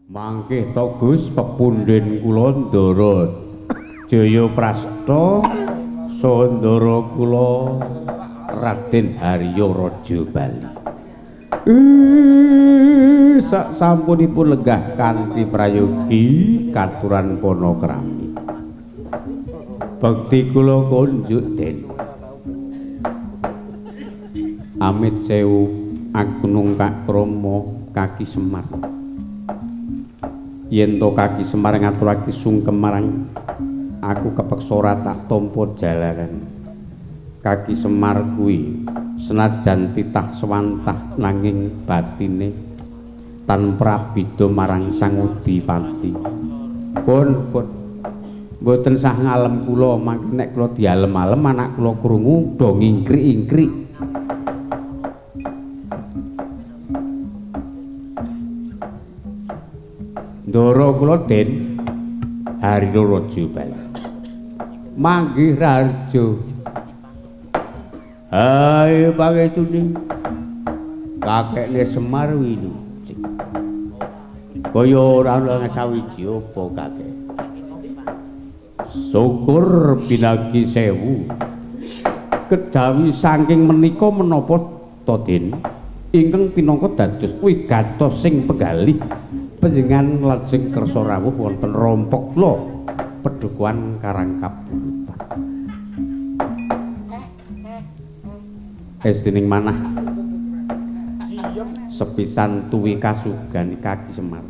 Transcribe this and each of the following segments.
Mangke to Gus pepundhen kula Ndara Jaya Prasta saha Ndara kula Raden Harya Raja Bali. Sak sampunipun lenggah kanthi prayogi katuran panakrami. Bekti kula kunjuk Den. Amit sewu Agunung Kakrama Kaki Semar. Yen to Kaki Semar ngaturake sungkem marang aku kepeksa ora tak tampa jalaran. Kaki Semar kuwi senajan titah swantah nanging batine tan prabida marang Sang Udipati. Pun mboten sah ngalem kula, mangke nek kula dialem-alem anak kula krungu do ngingkrik-ingkrik. Ndara kula Den Harya Raja Bali. Manggih Raharja. Ayo pangestune. Kakekne Semar winu. Kaya ora ana sawiji apa kakek. Syukur binagi sewu. Kejawi saking menika menapa to Den ingkang pinangka dados wigatos sing penggalih panjenengan lajeng kersa rawuh wonten Rompokla Pedhukuhan Karangkabulutan. Estining manah sepisan tuwi kasugani Kaki Semar.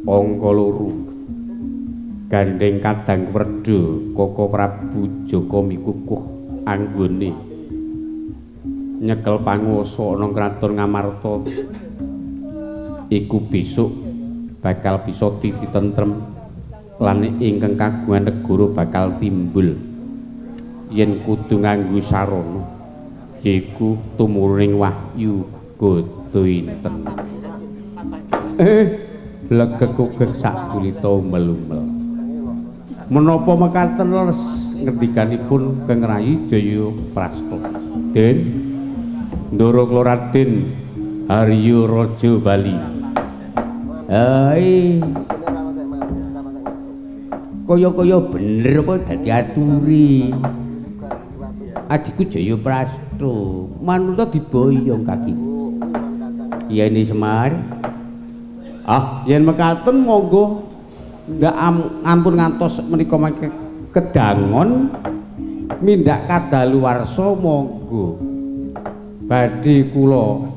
Angka 2 gandeng kadang werda Koko Prabu Jaka Mikukuh anggone nyekel panguwasa ana kraton Ngamarta iku besok bakal bisa titi tentrem lan ingkang kagungan negara bakal timbul yen kudu nganggo sarana yaiku tumurning wahyu godhointen. Legek-legek sak kulita umel-umel. Menapa mekaten leres ngendikanipun Kang Rayi Jaya Prasta. Den Ndara kula Raden Harya Raja Bali. Hai. Kaya-kaya bener apa dadi aturi. Adikku Jaya Prasta, manut diboyong Kaki. Yen Semar. Yen mekaten monggo ndak ampun ngantos menika mangke kedangon mindak kadaluwarsa monggo. Badhe kula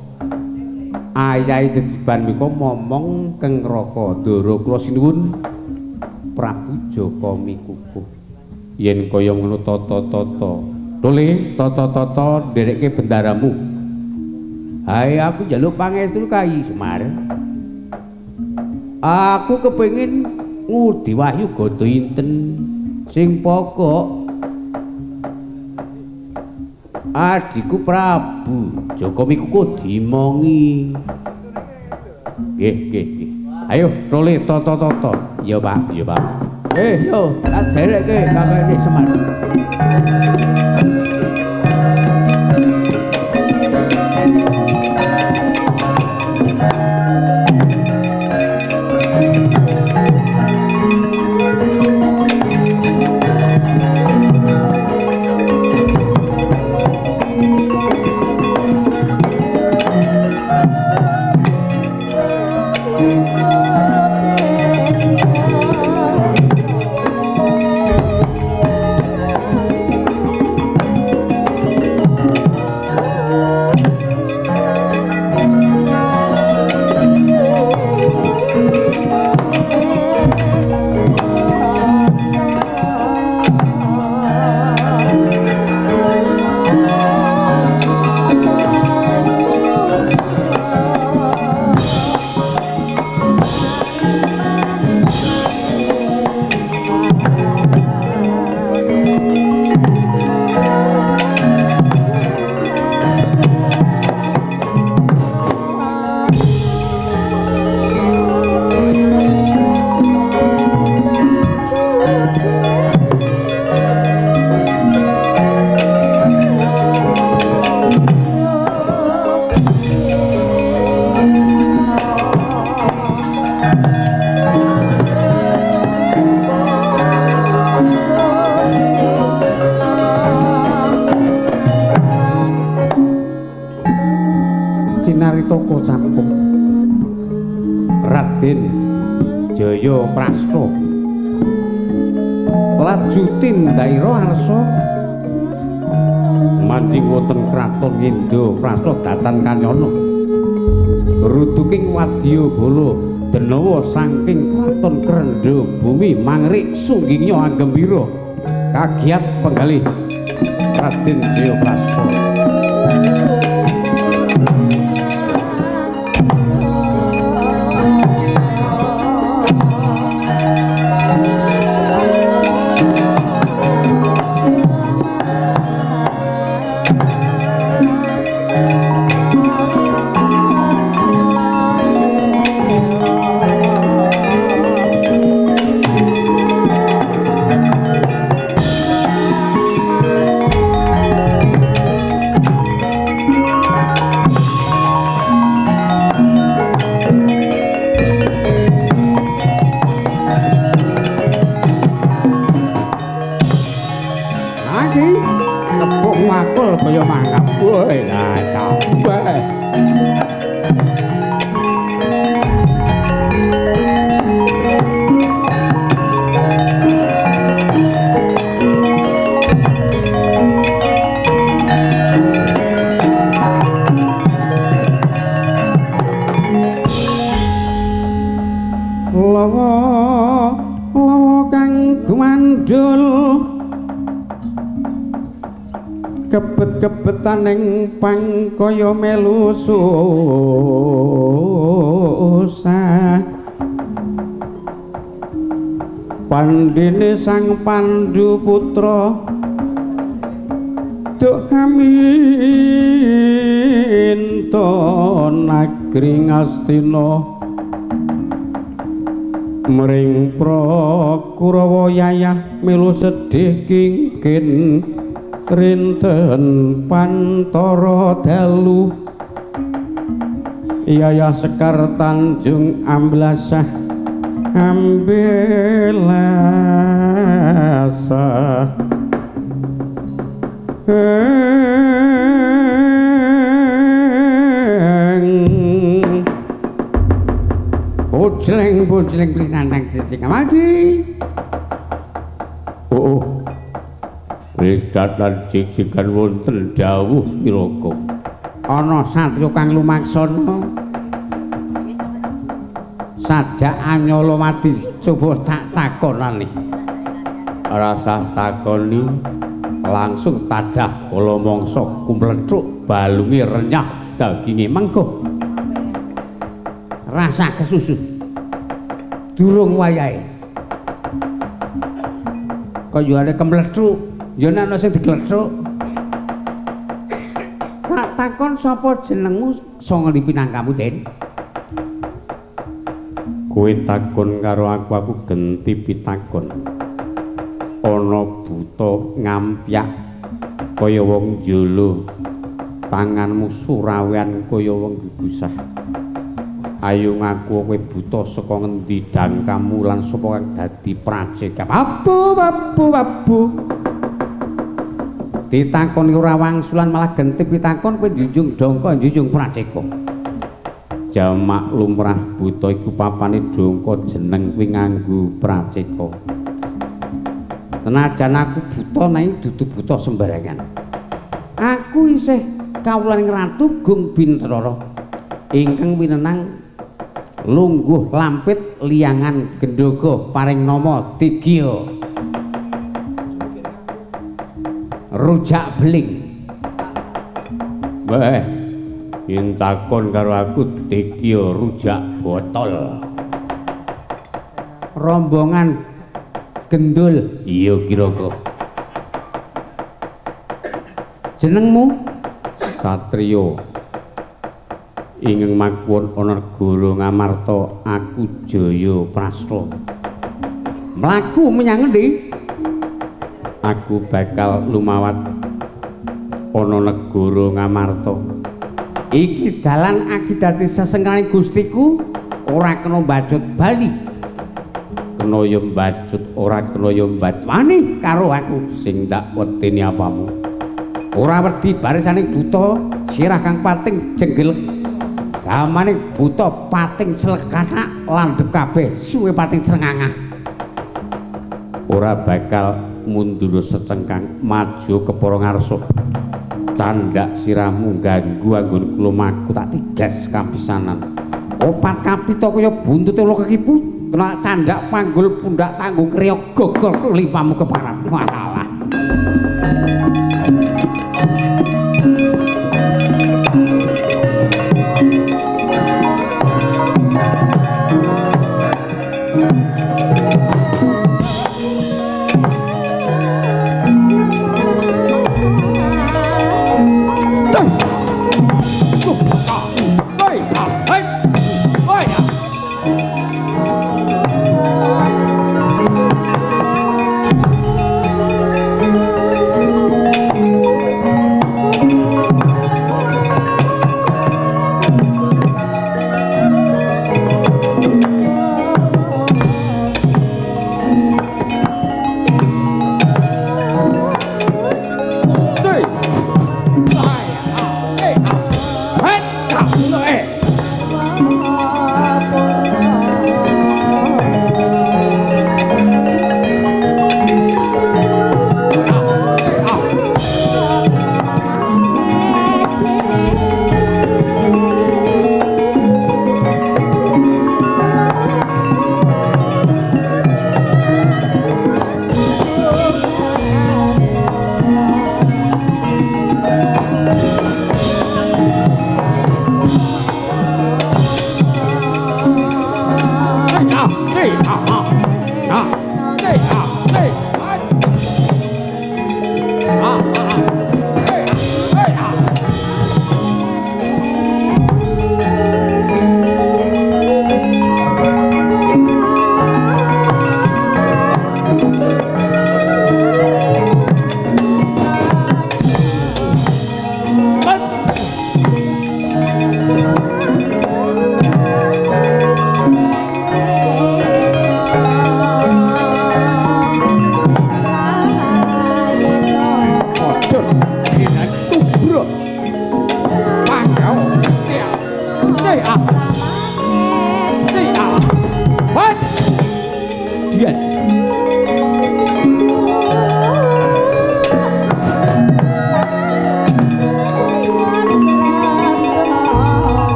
ayahe jejiban mika momong keng Raka Ndara kula sinuwun Prabu Jaka Mikukuh. Yen kaya ngono tata-tata. Tole tata-tata nderekke bendaramu. Hai aku njaluk pangestu Kyai Semar. Aku kepengin ngudi wahyu godhointen sing pokok. Adikku Prabu Jaka Mikukuh dimongi. Nggih. Ayo tole tata-tata. Ya Pak, ya Pak. Yo tak derekke kakekne Semar. Raden Jaya Prasna laju tindhaira arsa manjing wonten kraton Ngendha Prasna datan kancana rutuking wadya bala denawa saking kraton Krendha bumi mangrik sunggingnya anggembira kagiat penggalih Raden Jaya Prasna. Kaya mangap wae lah kabeh. Lawa kang gumandul kebet-kebetaning pangkaya melu susah pandene sang Pandu putra duk haminta nagri Ngastina mring Prakurawa yayah melu sedih kingkin rinten pantara dalu yayah Sekar Tanjung amblasah ambelasa bojleng please nandang sisi kamadi wis dadan jijikan wonten dawuh kiraka ana satriya kang lumaksana sajak anyala mati coba tak takonane rasa takoni langsung tadah kala mangsa kumlethuk balunge renyah daginge mengko rasa kesusu durung wayahe kaya arep kemlethuk ya ana sing diglethuk. Tak takon sapa jenengmu sanga ndi pinangkamu, Den? Kowe takon karo aku genti pitakon. Ana buta ngampyak kaya wong jolo. Tanganmu surawean kaya wong gegusah. Ayo ngaku kowe buta saka ngendi dangkamu lan sapa kang dadi prajekam. Abu. Ditakoni ora wangsulan malah genti pitakon kowe njunjung dongko njunjung prajeka. Jamak lumrah buta iku papane dongko jeneng kuwi nganggo prajeka. Senajan aku buta nanging dudu buta sembarangan. Aku isih kawulaning Ratu Gung Bintrara ingkang winenang lungguh lampit liangan gendhoga paring nama Tigya Rujak Beling. Weh, yen takon karo aku Tigya Rujak Botol. Rombongan gendul, iya kira-kira. Jenengmu? Satriya. Ingkang makuwun ana negara Ngamarta, aku Jaya Prasna. Mlaku menyang endi? Aku bakal lumawat ana negara Ngamarta. Iki dalan akidati sesengkane Gustiku ora kena mbacut bali. Kena ya mbacut ora kena ya mbacwani karo aku sing ndak wedeni apamu. Ora wedi barisaning buta sirah kang pating jenggel Damane buta pating celekanak landhep kabeh suwe pating srengangah. Ora bakal mundur secengkang maju kepara ngarsa. Candhak sirahmu ganggu anggonku lumaku tak tigas kapisanan. Kopat kapita kaya buntute ula kekipu. Kena candhak panggul pundak tanggung kriya gogol limpamu keparang. Walah.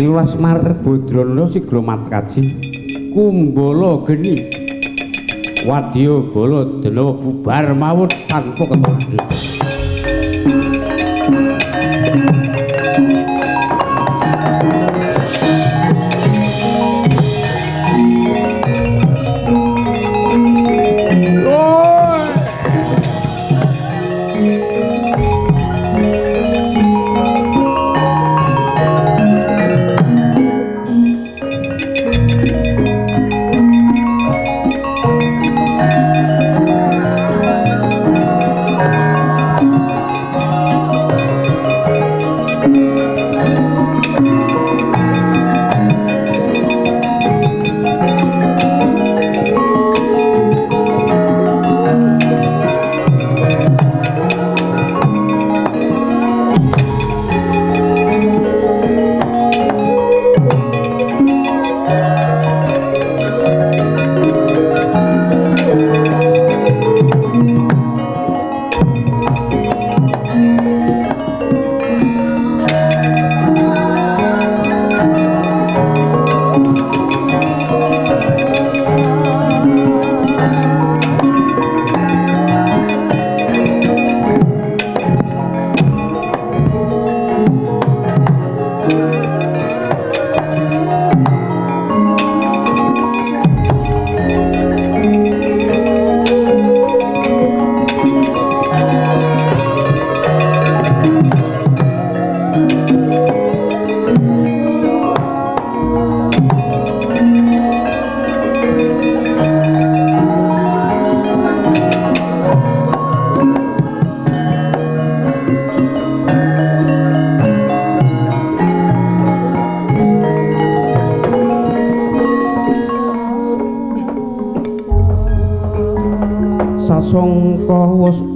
Niwas Marbodrono Sigra Matkaji Kumbala Geni Wadya Bala Denawa bubar mawon tanpa ketandha.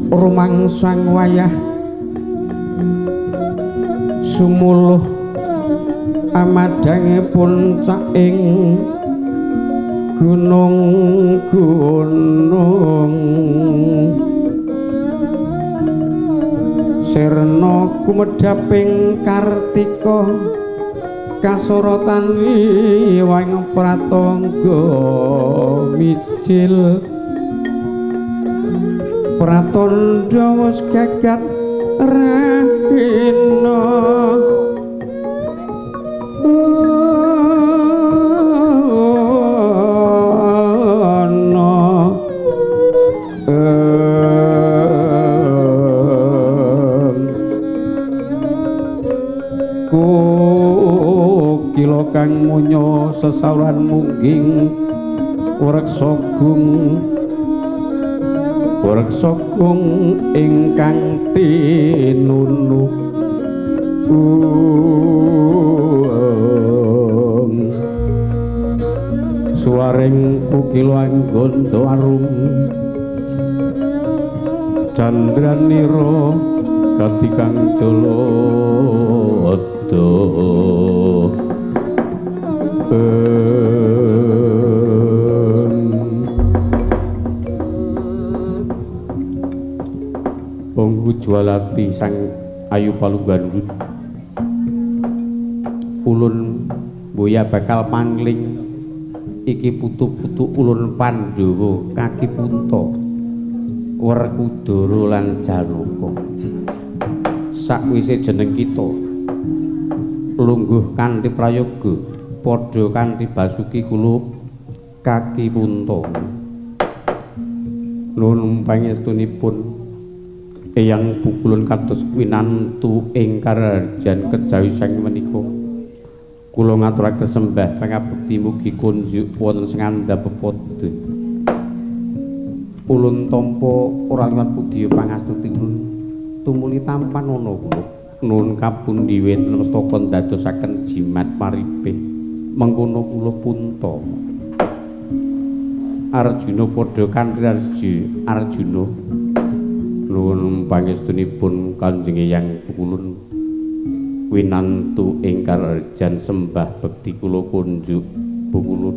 Rumangsang wayah sumuluh amadangipun caing gunung-gunung sirna kumedhaping Kartika kasorotan iwang pratangga mijil Pratandha wis gagat rahina ana kang munya sesauran mungging reksa gung ingkang tinunu suaring kukil anggondo arum candranira katikang jolodo Bonggu jualati sang ayu palungganut ulun boya bakal pangling iki putu-putu ulun Pandhawa kaki punta Werkudara lan Janaka sakwise jeneng kita lungguh kanthi prayoga padha kanthi Basuki kula kaki punta nuwun pangestunipun Eyang Bukulun kados winantu ing kararjan kejawi sang menika kula ngaturaken sembah pangabekti mugi kunjuk wonten sing andhap pepodo ulun tampa ora liwat budya pangastuti ulun tumuli tampan ana kula nuwun kapundi wenten mestaka ndadosaken jimat paripih mengkono kula punta Arjuna padha kanthi Arjuna nuwun pangestunipun Kanjeng Eyang Bukulun winantu ing kararjan sembah bekti kula kunjuk Bukulun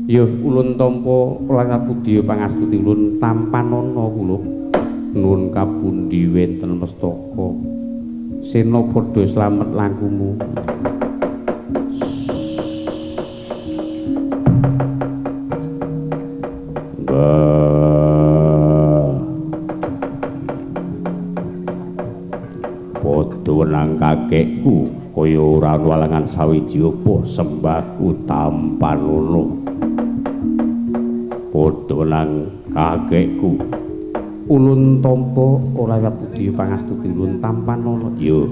ya ulun tampa lan budya pangastuti ulun tampan ana kula nuwun kapundi wenten mestaka sena padha slamet langkumu wenang kakekku kaya ora walangan sawiji apa sembahku tampan ngono padha nang kakekku ulun tampa ora budya pangastuti ulun tampan ngono ya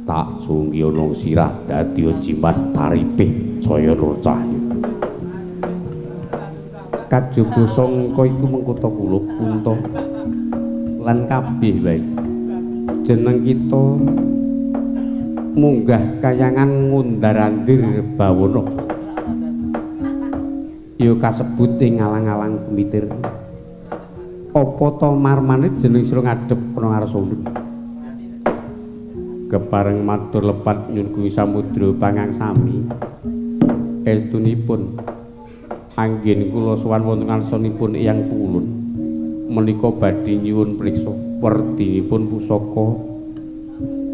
tak sunggi ana sirah dadi jimat paripih saya nur cahya kajaba sangka iku mengkota kula punta lan kabeh wae jeneng kita munggah kayangan ngundarandir bawana ya kasebut ing alang-alang kemitir apa to marmane jeneng sira ngadhep ana ngarsa ulun kepareng matur lepat nyuwun Gusti samudra pangangsami estunipun anggen kula sowan wonten ngarsanipun Eyang Bukulun menika badhe nyuwun priksa werdinipun pusaka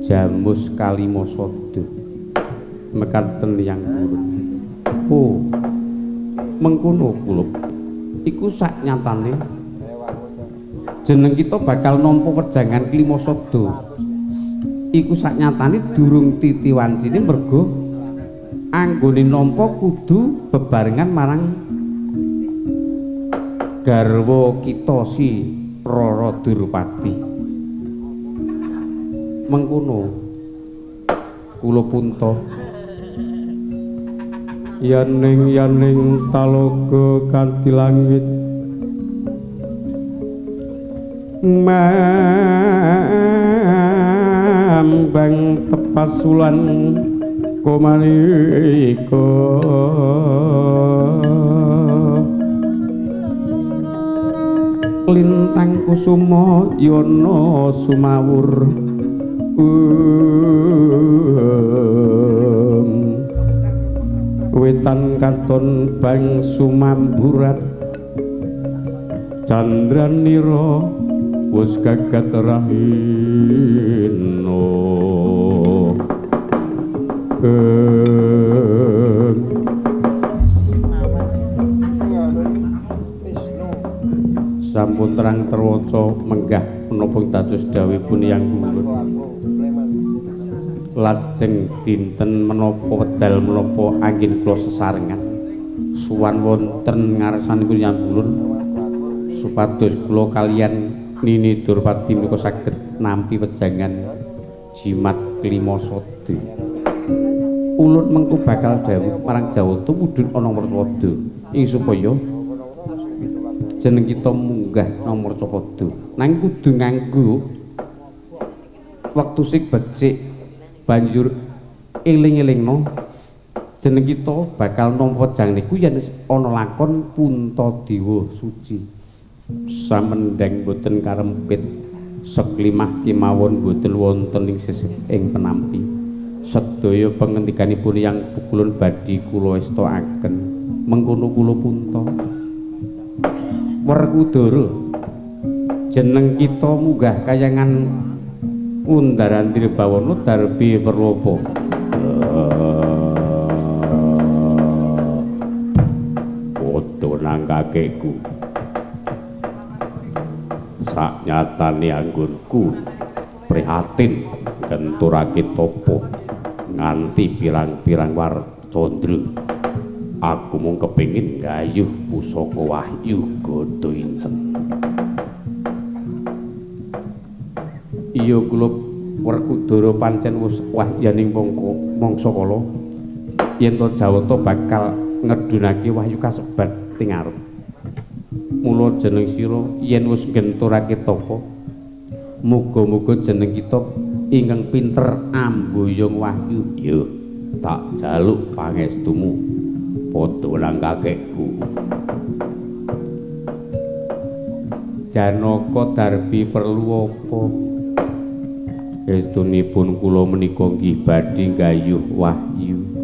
Jamus Kalimasada mekaten Eyang Bukulun oh mengkono kula iku sak nyatane jeneng kita bakal nampa wejangan Klimasada iku sak nyatane durung titiwancine mergo anggone nampa kudu bebarengan marang garwa kita si Rara Durpati mengkono kula punta yaning talaga kanthi langit mambang tepasulan komanika lintang kusuma yana sumawur wetan katon bang sumamburat candranira wis gagat rahina sampun terang terwaca menggah menapa dados dawuhipun Eyang Bukulun lajeng dinten menapa wedal menapa anggen kula sesarengan suwan wonten ngarsanipun Eyang Bukulun supados kula kaliyan Nini Durpati menika saged nampi wejangan jimat Klimasada ulun mengko bakal dawuh marang Jawata mudhun ana Mercapada ing supaya jeneng kita munggah nang Mercapada nang kudu nganggo wektu sing becik banjur eling-elingno jeneng kita bakal nampa jang niku yen ana lakon Puntadewa suci samendeng boten karempit seklimah kemawon boten wonten ing sisih ing penampi sedaya pangendikanipun yang pukulun badhe kula estakaken mengkono kula punta Werkudara jeneng kita munggah kayangan Undaran Dirbawana Darbi Perlopo padha nang kakekku sak nyatane anggonku prihatin genturake topo nganti pirang-pirang war condro aku mung kepengin gayuh pusaka wahyu godho inten iya kula Werkudara pancen wis wahyaning mangsa kala yen to Jawata bakal ngedunake wahyu kasebat ing arep mula jeneng sira yen wis genturake tapa muga-muga jeneng kita ingkang pinter amboyong wahyu ya tak jaluk pangestumu padha nang kakekku Janaka Darbi perlu apa estunipun kula menika nggih badhe gayuh wahyu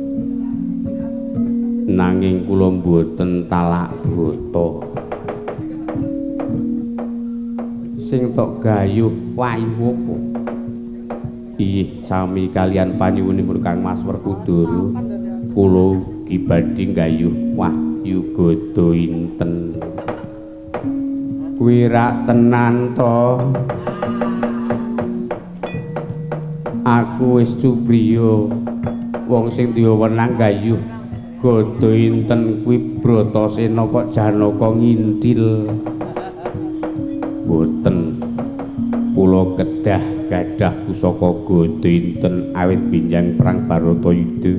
nanging kula mboten talak brata sing tok gayuh wahyu apa ih sami kalian panyuwunipun Kang Mas Werkudara kula nggih badhe gayuh wahyu godho inten kuwi rak tenan to aku wis cubriya wong sing diwenang gayuh godho inten kuwi Bratasena kok Janaka ngintil boten kula kedah gadah pusaka godho inten awit binjang perang Baratayuda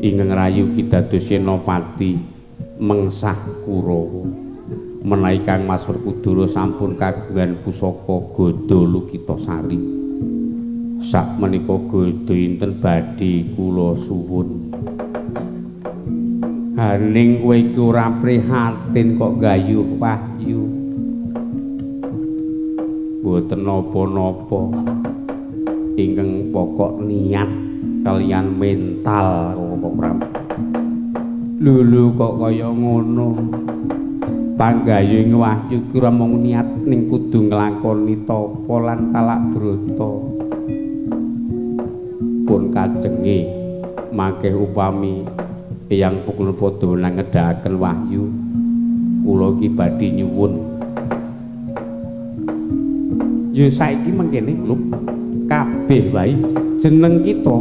ingkang rayu kidados senopati mengsah Kurawa menawi Kang Mas Werkudara sampun kagungan pusaka godho Lukitasari sak menika godho inten badhe kula suwun haning kowe iki ora prihatin kok gayuh wahyu boten napa-napa ingkang pokok niat kalian mental kok Pram lulu kok kaya ngono panggayuing wahyu ki ora mung niat ning kudu nglakoni tapa lan talak brata pun kajenge mangke upami Eyang Pukul padha nang ngedhakaken wahyu kula ki badhe nyuwun ya saiki mengkene klub kabeh wae jeneng kita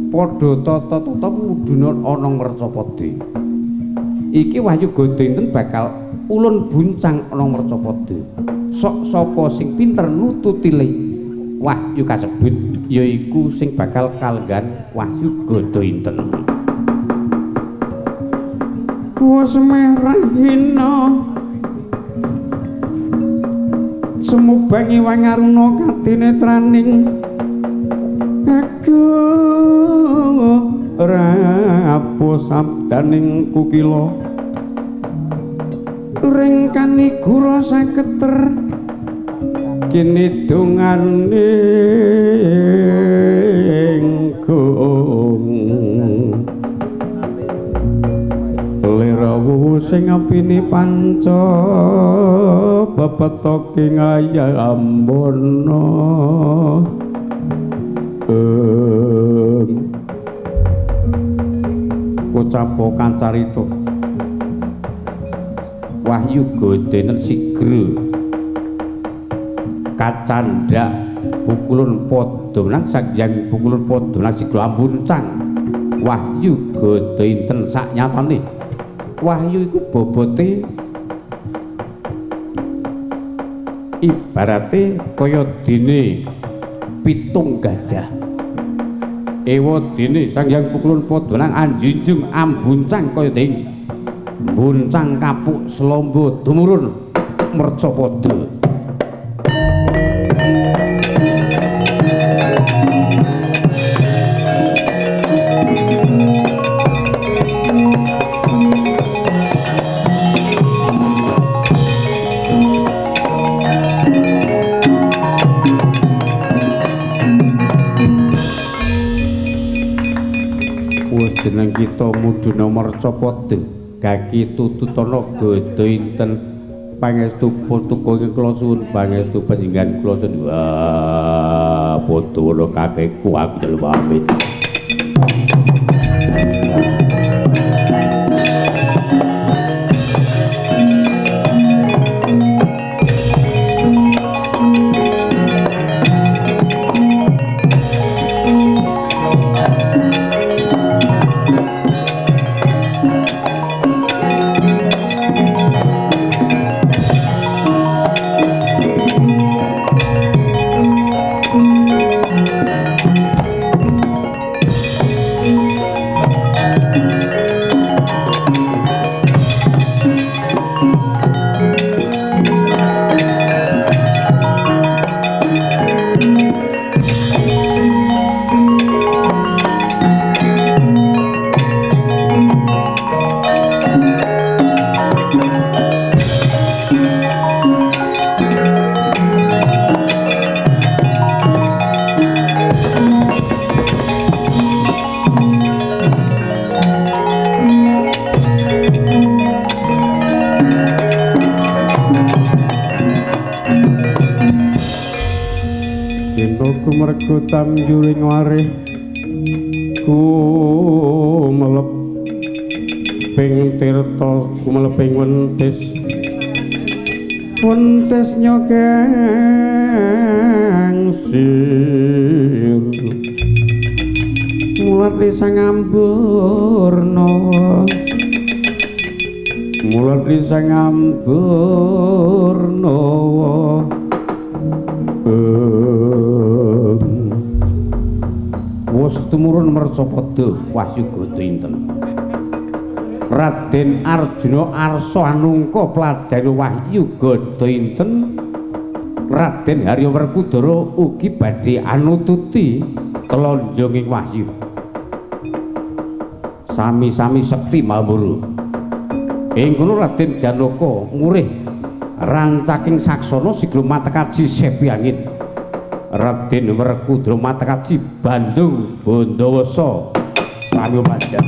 padha tata-tata mudhun ana Mercapada iki wahyu godho inten bakal ulun buncang ana Mercapada sok sapa sing pinter nututi wahyu kasebut yaiku sing bakal kalenggan wahyu godho inten wis merah hina semubangi wangaruna katinetraning aku rapo sabdaning kukila ringkani gura saketer kini dongane gong lirawu sing apine panca bebetoke ngayambana kocapo kancarita wahyu godenen sigra kacandak pukulun padha nang sakyang pukulun padha nang sigra ambuncang wahyu godho inten saknyatane wahyu iku bobote ibarate kaya dene pitung gajah ewadene Sang Hyang Pukulun Padmanang anjunjung ambuncang kaya ding buncang kapuk selombo tumurun mercapada. Jeneng kita mudhuna mercapada gagi tututana gada inten pangestu putuko ing kula suwun pangestu panjenengan kula suwun wah padha kakekku aku jel pamit. Mergo tamjuring warih kumelep ping tirta kumelep ing wentis nyogeng sir mulat sang amburna wis tumurun mercapada wahyu gada inten. Raden Arjuna arsa anungka plajane wahyu gada inten. Raden Haryawerkudara ugi badhe anututi telonjonging wahyu. Sami-sami sekti mawuru. Ing kono Raden Janaka murih rancaking saksana sigra matekaji sepi angin. Raden Werkudara matekaji Bandung Bandawasa sami panjang.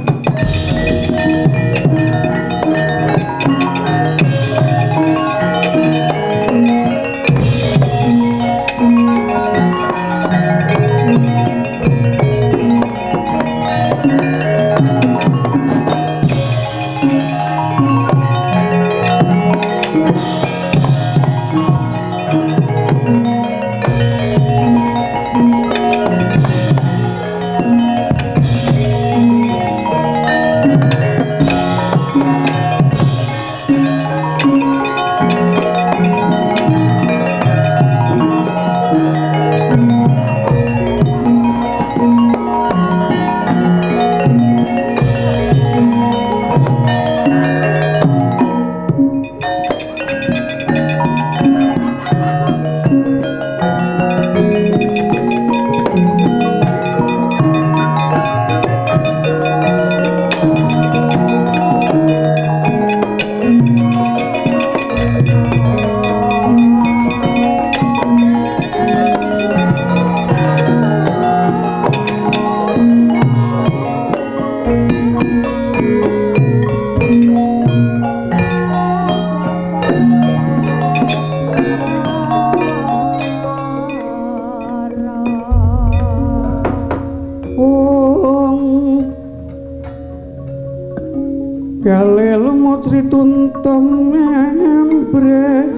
Tuntum embre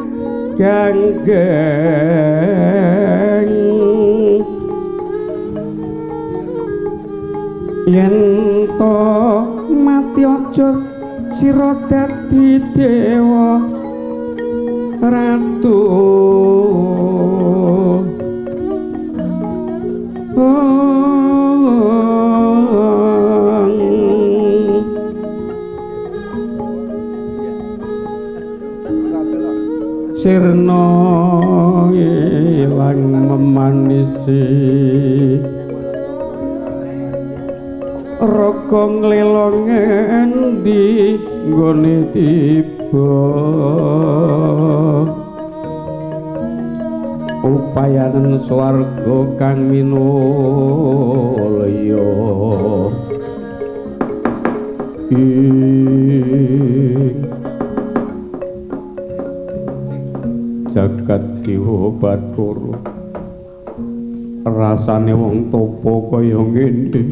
ganggeng yen to mati aja sira dadi dewa ratu oh. manisi raga nglelong endi nggone tiba upayanen swarga kang minulya jagat dewa Bathara rasane wong topo kaya ngene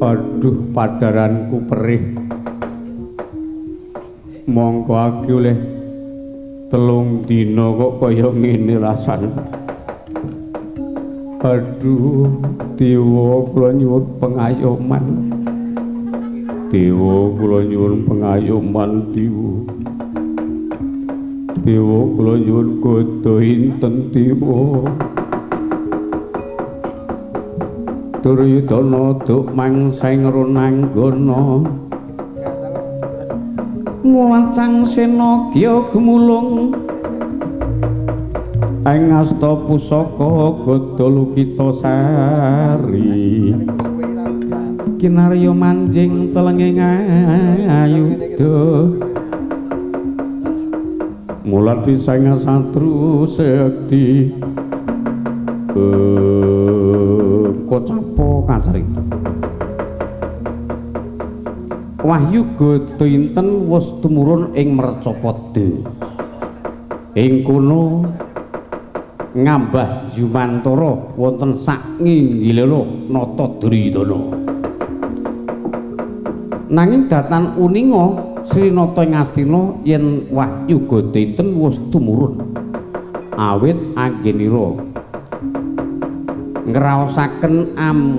aduh padaranku perih mongko aku oleh 3 dina kok kaya ngene rasane aduh dewa kula nyuwun pengayoman dewa kula nyuwun pengayoman dewa kula nyuwun godha inten dewa Duryudana duk mangsing runanggana ngulancang senagya gumulung ing asta pusaka Gadalukita Sari kinarya manjing telenging ayudha mulat pisang satru sekti kocapo kacarita Wahyu Gada inten wus tumurun ing Mercapada ing kono ngambah Jumantara wonten sak nginggilena nata Duryudana nanging datan uninga Srinata ing Astina yen Wahyu Gada inten wus tumurun awit anggenira ngraosaken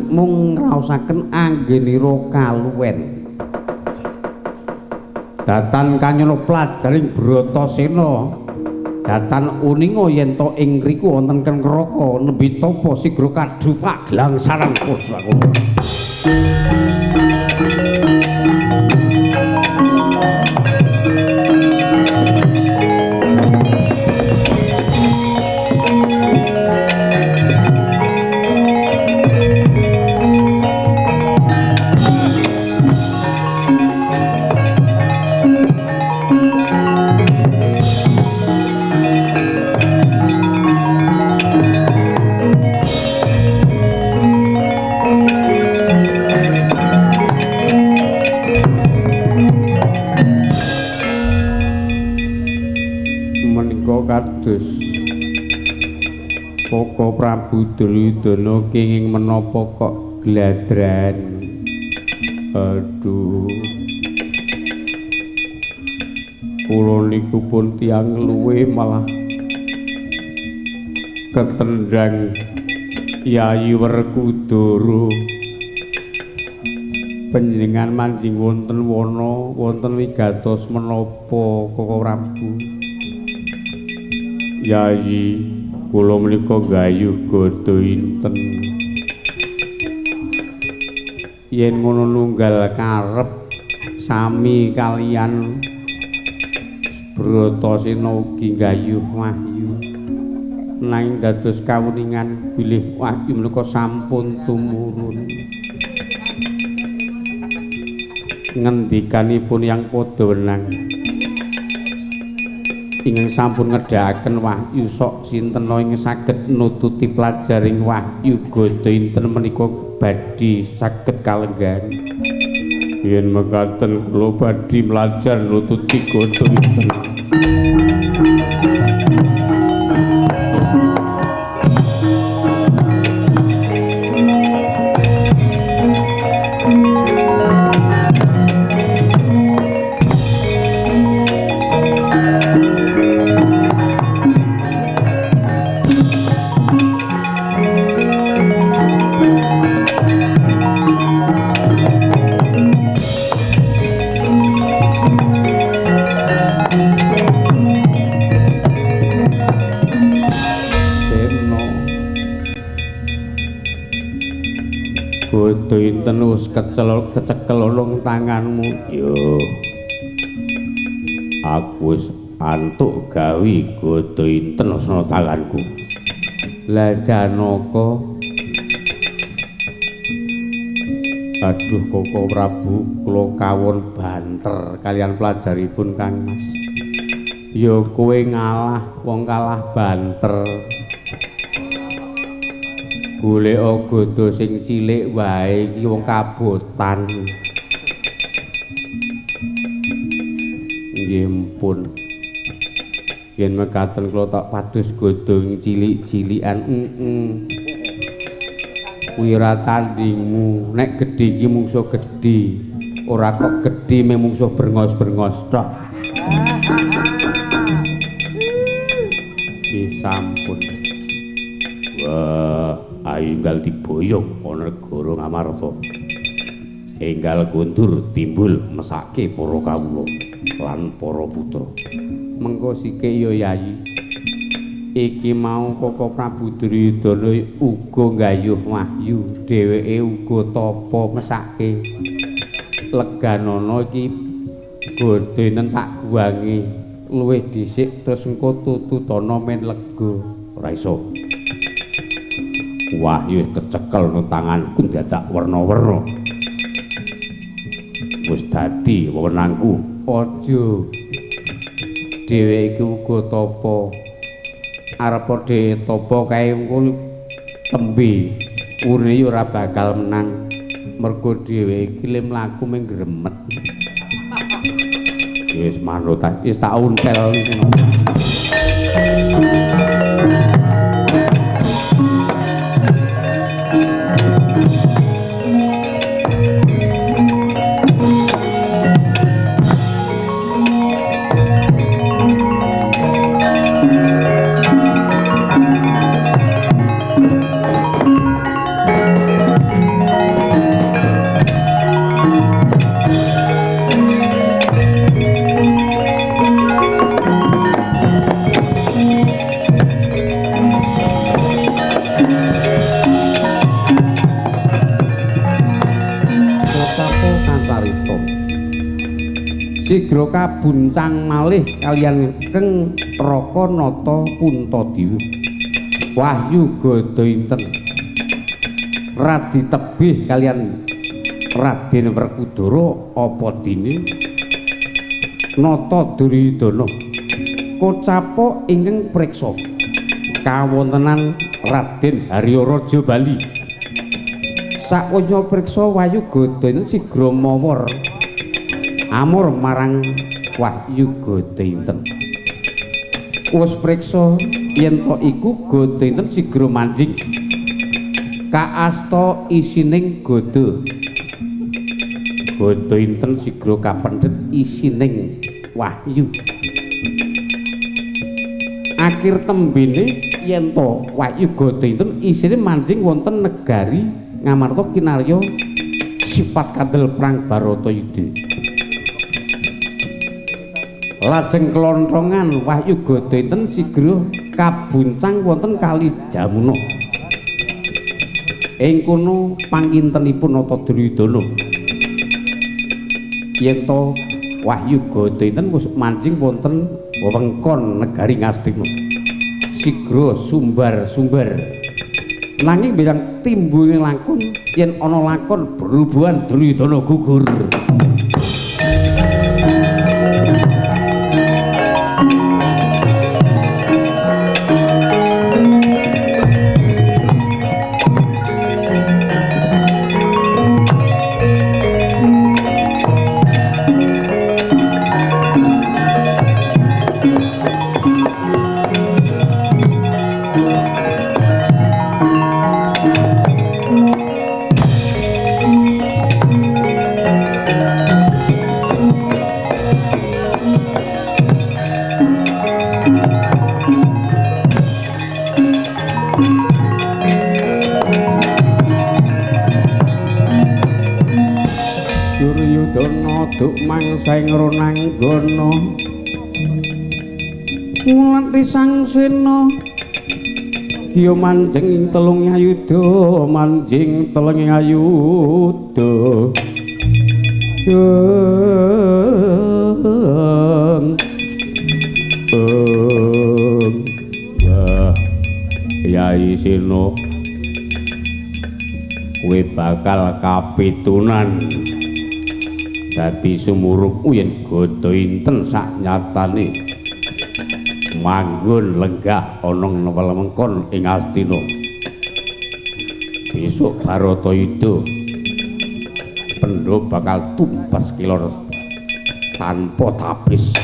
mung ngraosaken anggenira kaluwen datan kanyana plajaring Bratasena datan uninga yen to ing riku wonten neraka nembe tapa sigra kadhupak glangsaran kosaku kados Koko Prabu Duryudana kenging menapa kok gladran aduh kula niku pun tiyang luwe malah ketendang Yayi Werkudara panjenengan manjing wonten wana wonten wigatos menapa Koko Prabu Yayi kula menika gayuh Gada inten yen ngono nunggal karep sami kalian Bratasena ugi gayuh Wahyu nanging dados kawuningan bilih Wahyu menika sampun tumurun ngendikanipun yang padha wenang ingkang sampun ngedhakaken Wahyu sok sinten ing saged nututi plajaring Wahyu Gada inten menika badhe saged kalenggan yen mekaten kula badhe mlajar nututi Gada inten Gada inten wis kecekel ulung tanganmu yo aku wis antuk gawe Gada inten asna tanganku Lah Janaka aduh Koko Prabu kula kawon banter kalian pelajaripun Kang Mas. Ya kowe ngalah wong kalah banter. Golek godo sing cilik wae iki wong kabotan. Nggih ampun. Yen mekaten kula tak padus godo cilik-cilikan. Kuwi ora tandingmu. Nek gedhe iki mungsuh gedhe. Ora kok gedhe mung mungsuh brengos-brengos tok. Sampun. Wah, ayu enggal diboyong ana negara Ngamarta. Enggal kundur timbul mesake para kawula lan para putra. Mengko sike ya Yayi. Iki mau Koko Prabu Duryudana uga nggayuh wahyu, dheweke uga tapa mesake. Leganana iki godenen tak guwangi luwih dhisik terus engko tututana men lega. Ora iso. Wahyu kecekel nang tanganku dadak werna-werna. Wis dadi wewenangku. Aja. Dheweke iki uga tapa. Arep dhewe tapa kae engko tembe urine ya ora bakal menang. Mergo dheweke iki lim laku ming gremet. Wis manut wis tak untel ngono. Sigra kabuncang malih kaliyan Keng Rakanata Puntadewa. Wahyu Gada Inten radi tebih kaliyan Raden Werkudara apa dene Nata Duryudana kocapa ingkang priksa kawontenan Raden Harya Raja Bali. Sakanya priksa Wahyu Gada Inten sigra mawar amur marang Wahyu Gada Inten. Wis priksa yen to iku Gada Inten sigra manjing kaasta isining gada. Gada Inten sigra kapendhet isining wahyu. Akhir tembene yen to Wahyu Gada Inten isine manjing wonten negari Ngamarta kinarya sipat kandel perang Baratayuda. Lajeng kelontongan Wahyu Gada Inten sigra kabuncang wonten Kali Jamuna. Ing kono pangintenipun Nata Duryudana. Yen to Wahyu Gada Inten wis manjing wonten wewengkon negari Ngastina. Sigra sumbar-sumbar. Nanging bilang timbune lakon yen ana lakon berhubungan Duryudana gugur. Duk mangsa ing ronanggana ngulati sang sena kiya manjing telung ayuda manjing telung ayuda wah Yai Sino kowe bakal kapitunan dadi sumuruk yen godo inten sak nyatane manggon lenggah ana wewengkon ing Astina. Besok Baratayuda Pendho bakal tumpas kilor tanpa tabis.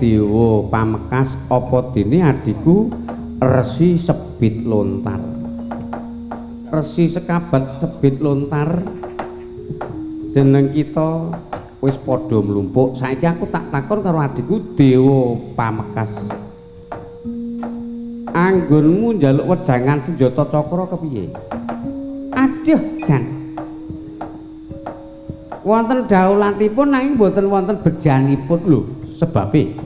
Dewa Pamekas apa dene adikku Resi Sebit Lontar. Resi sekabat Sebit Lontar jeneng kita wis padha mlumpuk. Saiki aku tak takon karo adikku Dewa Pamekas. Anggonmu njaluk wejangan senjata cakra kepiye? Aduh, Jan. Wonten daulatipun nanging boten wonten bejanipun lho. Sebabe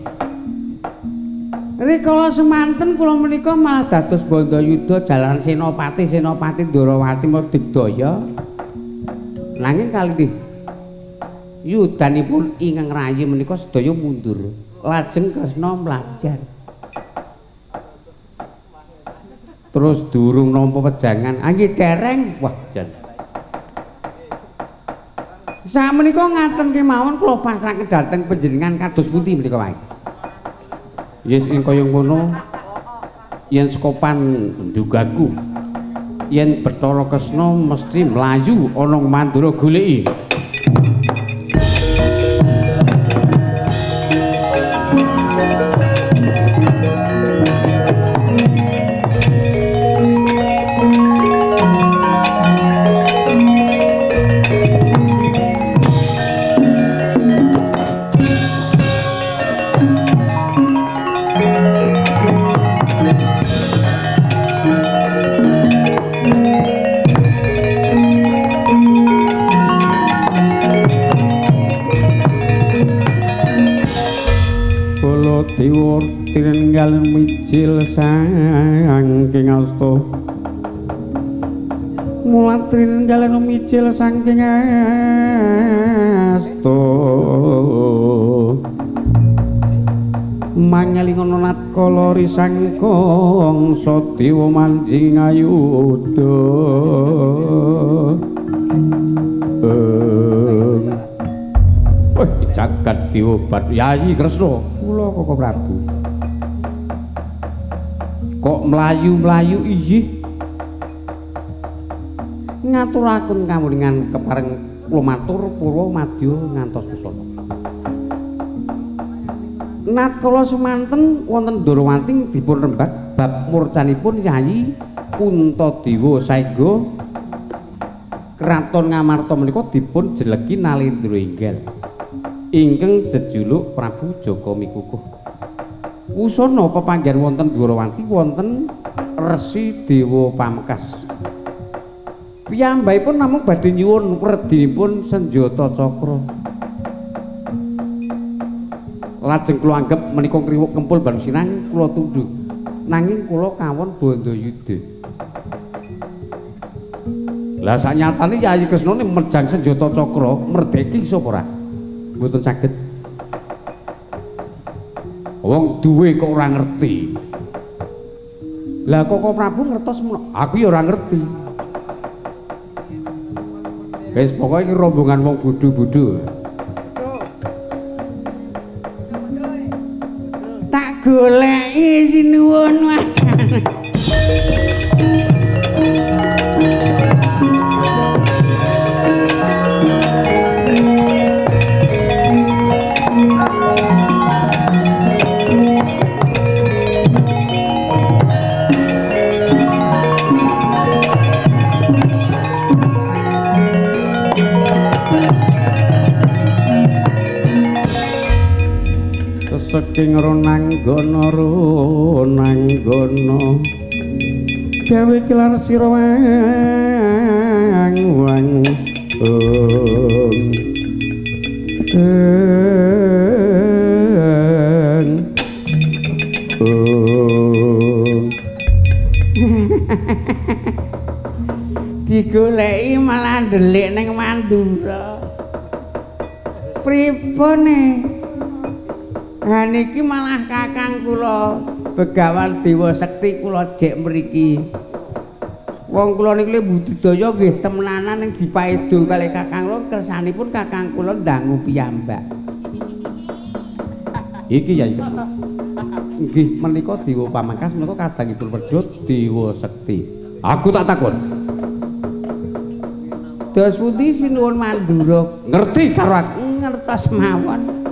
rikala semanten kula menika malah dados Bandayuda jalan Senopati Ndarawati digdaya nanging kalih yudanipun ingkang rayi menika sedaya mundur lajeng Kresna mlajar terus durung nampa wejangan nggih dereng wah jan sakmenika ngaten kemawon kula pasrahaken dhateng panjenengan kados pundi menika wae. Yes ing kaya ngono yen sekopan ndugaku yen Bathara Kresna mesti mlayu ana Mandura goleki. Dewa tinggal mijil saking asta mulat tinggal mijil saking asta mangelingono natkala risangkong Sadewa manjing ayudha jagat diobat Yayi Kresna kula Koko Prabu kok mlayu-mlayu inggih ngaturaken kawuningan kepareng kula matur purwa madya ngantos kusana natkala semanten wonten Ndarawati dipun rembag bab murcanipun Yayi Puntadewa saengga Kraton Ngamarta menika dipun jelegi Nalendra Enggal ingkang jejuluk Prabu Jaka Mikukuh. Wusana pepanggihan wonten Ndarawati wonten Resi Dewa Pamungkas. Piyambakipun namung badhe nyuwun werdinipun senjata cakra. Lajeng kula anggep menika kriwuk kempul Banusinang kula tunduk. Nanging kula kawon Bandayuda. Lah sanyatane Yayi Kresna mejang senjata cakra merdeki sapa ora? Mboten saged. Wong duwe kok ora ngerti. Lah Koko Prabu ngertos menawa aku ya ora ngerti. Guys, pokoknya ini rombongan wong bodho-bodho. Tak goleki sinuwun wajan. Saking ronanggono gawe kelar sira wang digoleki malah ndelik ning Mandura. Pripun ha niki malah kakang kula Begawan Dewa Sekti kula jek mriki. Wong kula niku budidaya nggih temenanan ning dipaedo kalih kakang kula kersanipun kakang kula ndangu piyambak. Iki ya Kresna. Nggih menika Dewa Pamungkas menika kadangipun wedhot Dewa Sekti. Aku tak takon. Dos pundi sinuwun Mandura? Ngerti karo aku ngertos mawon.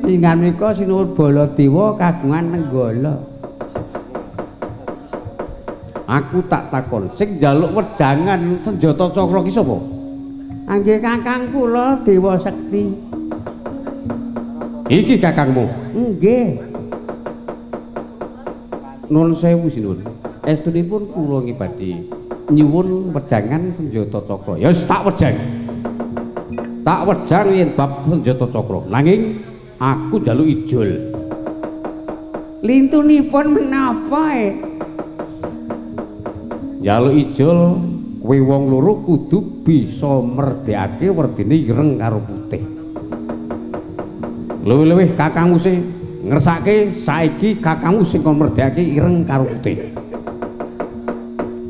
Ingan menika sinuwun Baladewa kagungan Nenggala. Aku tak takon, sing njaluk wejangan senjata cakra ki sapa? Anggih kakang kula Dewa Sekti. Iki kakangmu? Nggih. Nuwun sewu sinuwun. Estunipun kula ngibadi nyuwun wejangan senjata cakra. Ya wis tak wejang. Tak wejang yen bab senjata cakra. Nanging aku njaluk ijol. Lintunipun menapa njaluk ijol kowe wong loro kudu bisa merdekake werdine ireng karo putih. Luwih-luwih kakangmu sing ngersake saiki kakangmu sing kon merdekake ireng karo putih.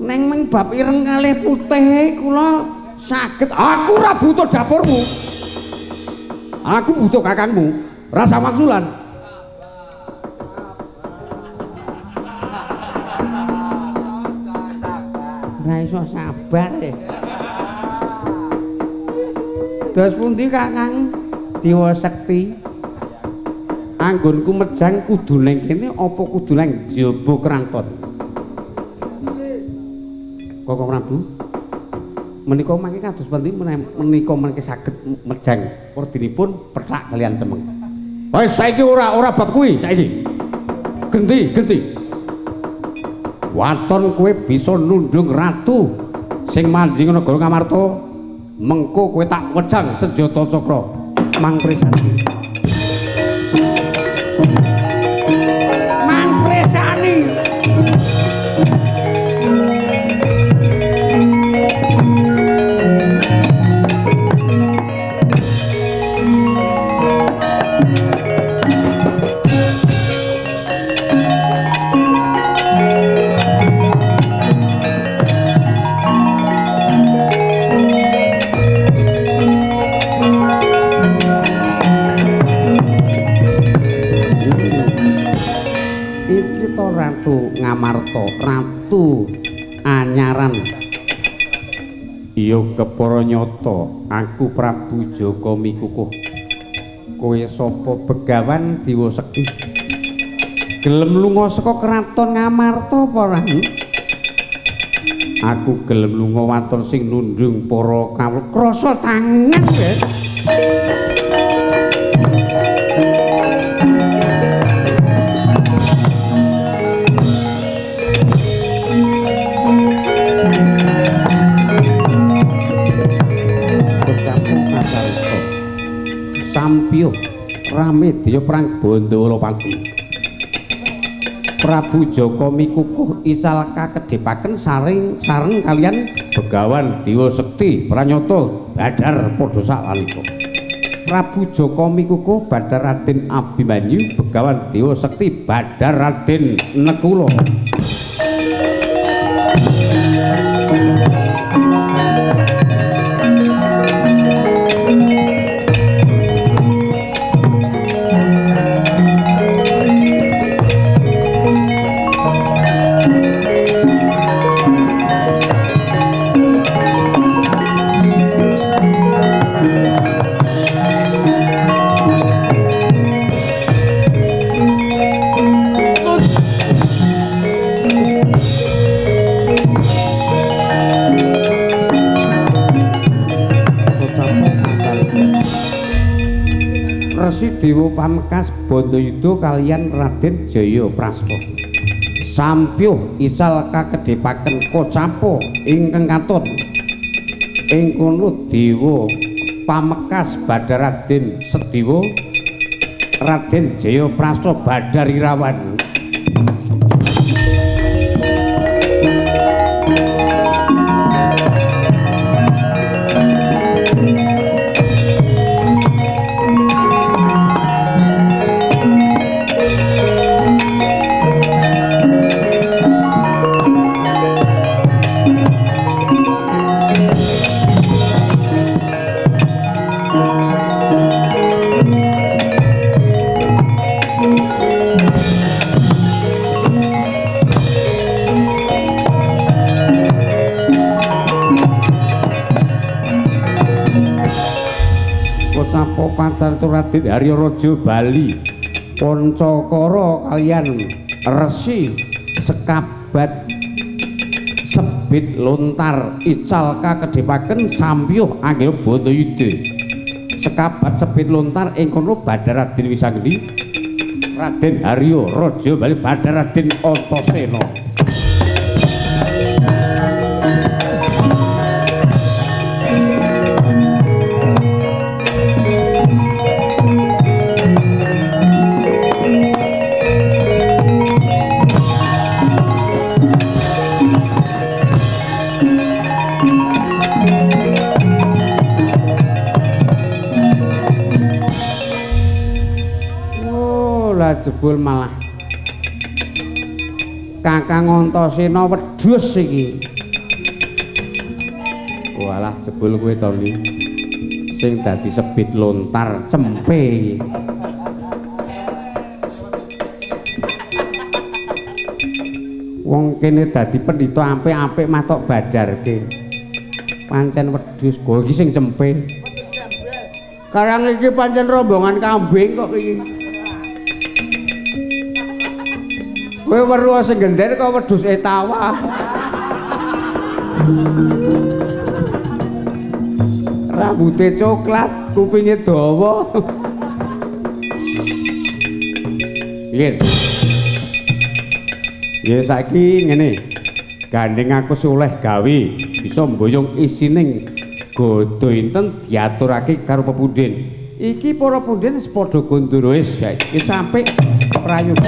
Neng meng bab ireng kalih putih kula saged. Aku ora butuh dapurmu. Aku butuh kakangmu. Rasa maksulan. Ora iso sabar e. Dos pundi kakang Dewa Sekti? Anggonku mejang kudu ning kene apa kudu ning jaba kraton? Koko Prabu menika mangke kados pundi menika mangke saged mejang werdinipun pethak kalian cemeng. Wis saiki ora bab kuwi saiki. Genti. Waton kowe bisa nundung ratu sing manjing negara Ngamarta, mengko kowe tak wejang senjata cakra mangpresani. Mangpresani. Ratu Ngamarta, ratu anyaran. Iya kepara nyata, aku Prabu Jaka Mikukuh. Kowe sapa Begawan Dewa Sekti? Gelem lunga saka kraton Ngamarta apa ora? Aku gelem lunga waton sing nundung para kawula. Krasa tangan, Guys. Pramedya perang Bandawalapati. Prabu Jaka mikukuh isal kakedhepaken sareng kaliyan Begawan Dewa Sekti Pranyata Badar padha salalika. Prabu Jaka mikukuh Badar Raden Abimanyu Begawan Dewa Sekti Badar Raden Nekula. Resi Dewa Pamekasan Bandayuda kaliyan Raden Jaya Prasta sampyuh isal kakedhepaken kocapa ingkang katut ing kono Dewa Pamekasan Badar Raden Sediwa Raden Jaya Prasta Badar Irawan. Pacarto Raden Arya Raja Bali Pancakara kaliyan Resi Sekabat Sebit Lontar ical kakedhepaken sampyuh anggil Bandayuda. Sekabat Sebit Lontar ing kono Badar Raden Wisanggeni Raden Arya Raja Bali Badar Raden Antasena. Jebul malah Kakang Antasena wedhus iki. Walah jebul kowe to iki sing dadi Sebit Lontar cempe iki. Wong kene dadi pendhita apik-apik matok badarke. Pancen wedhus go iki sing cempe. Karang iki pancen rombongan kambing kok iki. Kowe weruh sing gender kok wedhus etawa. Rambute coklat, kupinge dawa. Piye? Ya saiki ngene. Gandeng aku soleh gawe bisa mboyong isining godho inten diaturake karo pepundhen. Iki para pundhen padha gondoro wis iki sampe prayoga.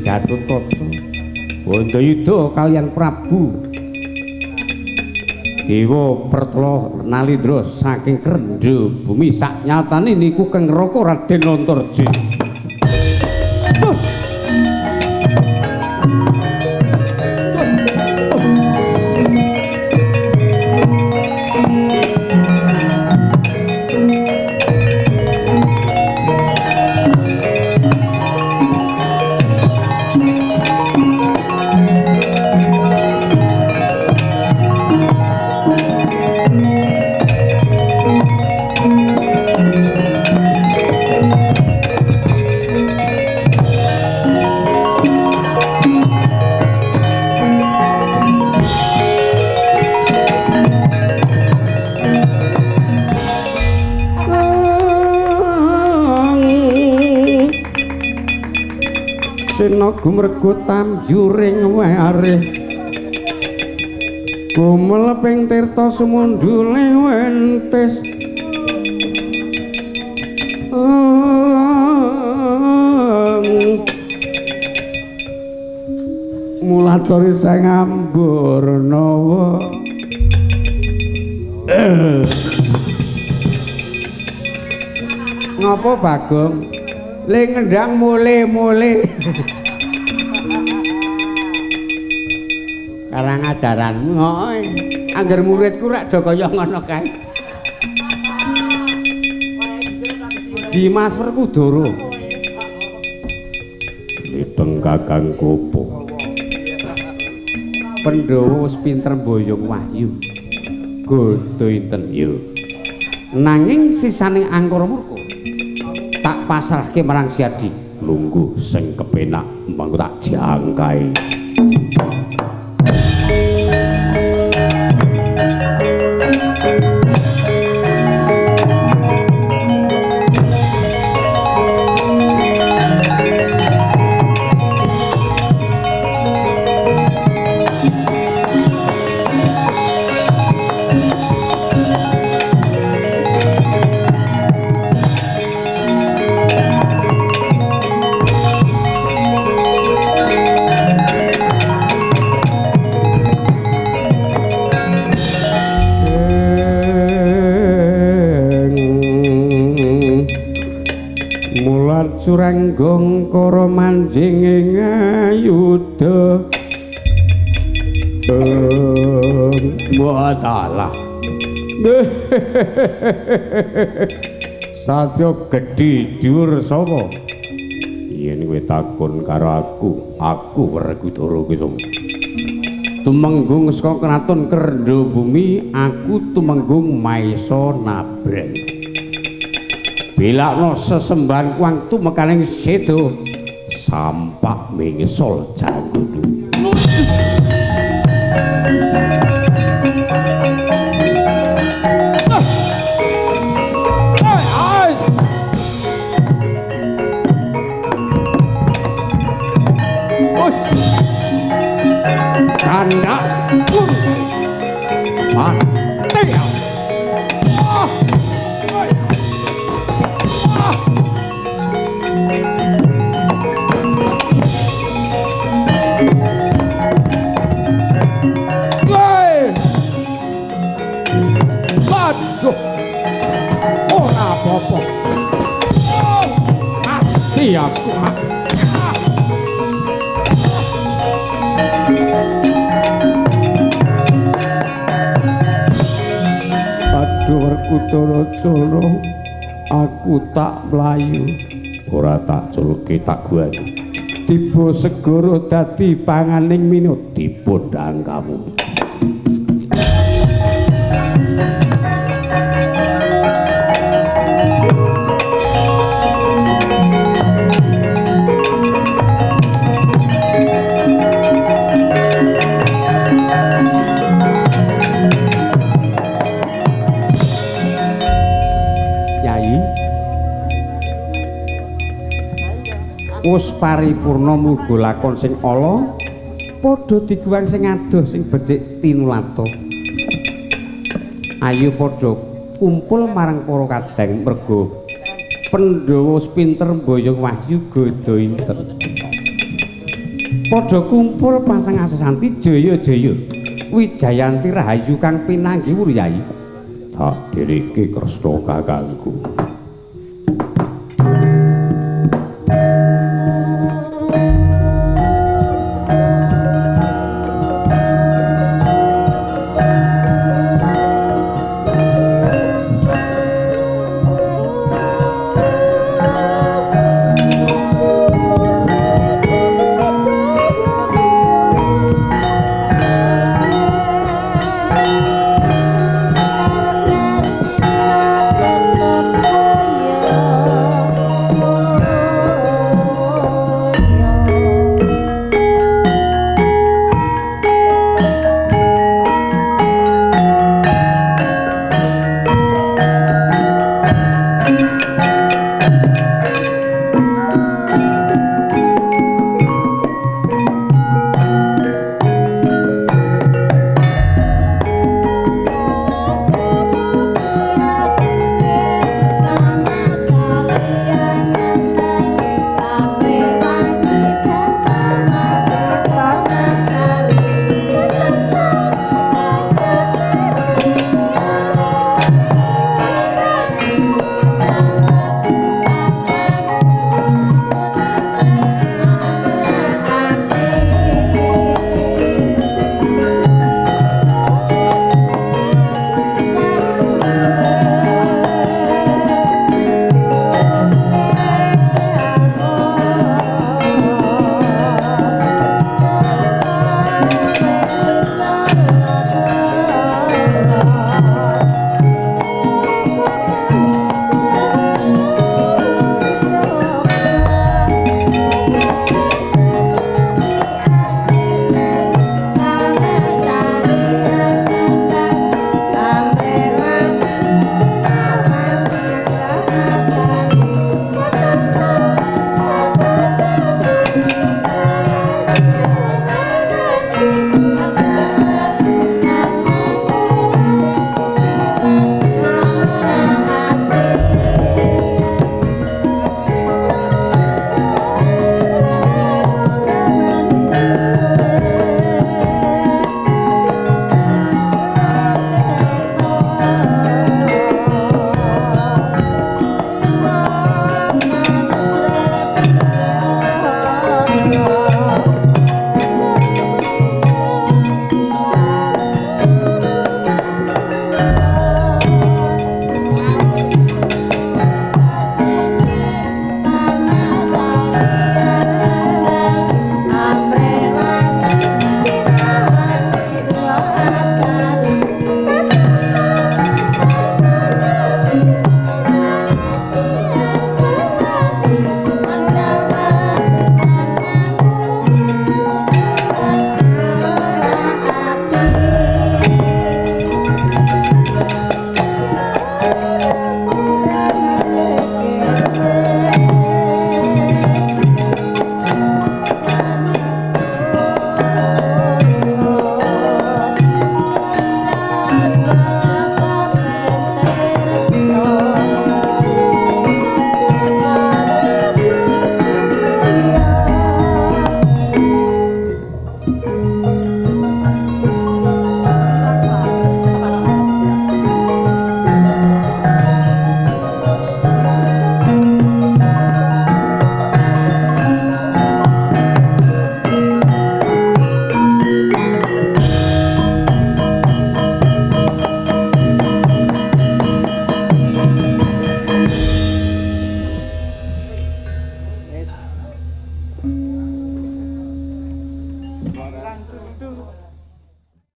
Gatotkaca Bandayuda kaliyan Prabu Dewa Pertala Nalindra saking Krendha bumi saknyatane niku Kang Raka Raden Antarja. Sena gumregut tamjuring wareh gumeleping tirta sumundule wentes mulatori sang Ambarnawa ngopo Bagong le ngendang mule-mule karang ajaranmu kok angger muridku rak do kaya ngono kae Dimas Werkudara Lideng Kakang Kopo Pandhawa wis pinter mboyong wahyu godho enten ya nanging sisaning angkara murka tak pasrahke marang Siadi lungguh sing kepenak mangko tak jangkai Suranggong kara manjing ing ayudha Wadalah Satya gedhi dhuwur sapa yen kowe takon karo aku Werkudara kuwi tumenggung saka kraton Krendha Bumi aku tumenggung Maesa Nabrang bilakno sesembahan kuang tumekaning sedo sampak mengsol janggudu tanda ora apa-apa mati aku aduh Werkudara Jara aku tak mlayu ora tak culke tak guani tiba segara dadi panganing minut dipundhang kamu wis paripurna muga lakon sing ala padha diguwang sing adoh sing becik tinulata ayo padha kumpul marang para kadang merga Pandhawa wis pinter mboyong wahyu godha inten padha kumpul pasang asesanti jaya-jaya Wijayanti rahayu kang pinanggih Wuryai tak diriki Kresna kakangku